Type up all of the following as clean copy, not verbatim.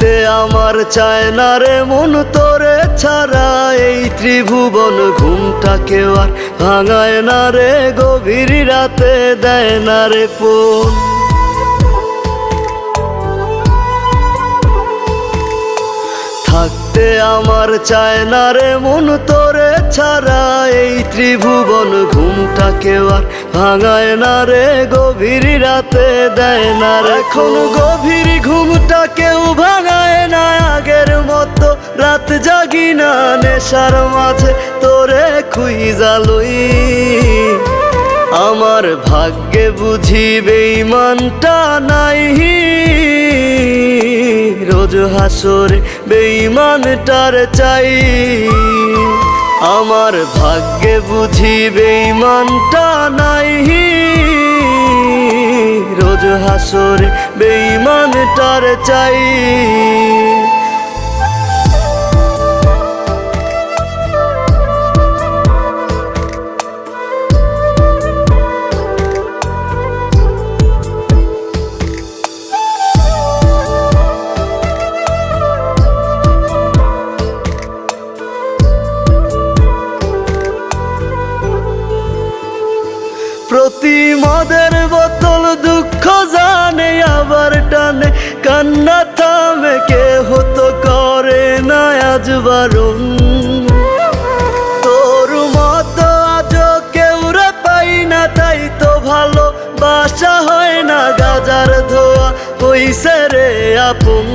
থাকতে আমার চায় না রে মন তোরে ছাড়া, এই ত্রিভুবন ঘুমটাকেও আর ভাঙায় না রে, গভীর রাতে দেয় না রে ফোন। থাকতে আমার চায় না রে মন তোরে ছাড়া, এই ত্রিভুবন ঘুমটাকেও আর ভাঙায় না রে, গভীর রাতে দেয় না রে। এখন গভীর ঘুমটা কেউ ভাঙায় না আগের মতো, রাত জাগি না নেশার মাঝে তোরে খুঁজা লই। আমার ভাগ্যে বুঝি বেঈমানটা নাই, রোজ হাসরে বেঈমানটার চাই। আমার ভাগ্যে বুঝি বেঈমানটা নাই, রোজ হাসরে বেঈমানটার চাই। প্রতি মদের বোতল দুঃখ জানে আবার টানে, কান্না থামে কে হতো করে না আজ বারণ। তোর মতো আজ কেউ রে পাই না, তাই তো ভালো বাসা হয় না, গাজার ধোয়া হইছে রে আপন।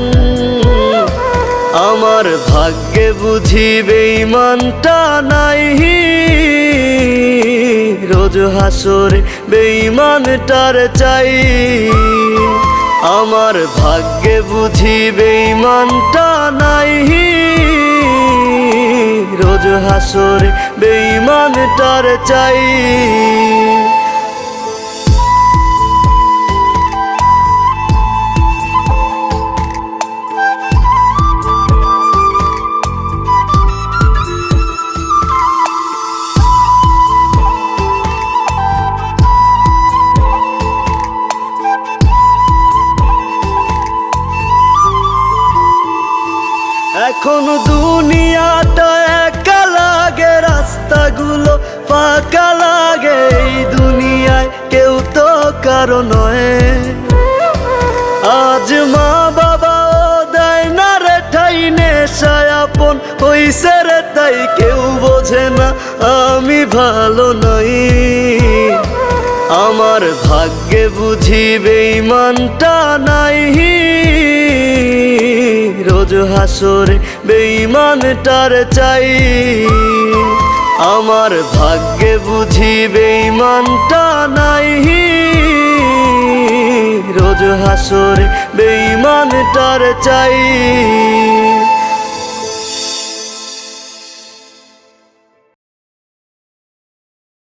আমার ভাগ্যে বুঝি বেঈমানটা নাই, রোজ হাসরে বেঈমানটার চাই। আমার ভাগ্যে বুঝি বেঈমানটা নাই, রোজ হাসরে বেঈমানটার চাই। এখন দুনিয়াটা একা লাগে, রাস্তাগুলো ফাঁকা লাগে, এই দুনিয়ায় কেউ তো কারো নয়। আজ মা বাবাও দেয় না রে ঠাই, নেশায় আপন হইছে রে তাই কেউ বোঝে না আমি ভালো নই। আমার ভাগ্যে বুঝি বেঈমানটা নাই, রোজ হাসরে বেঈমানটার চাই। আমার ভাগ্যে বুঝি বেঈমানটা নাই, রোজ হাসরে বেঈমানটার চাই।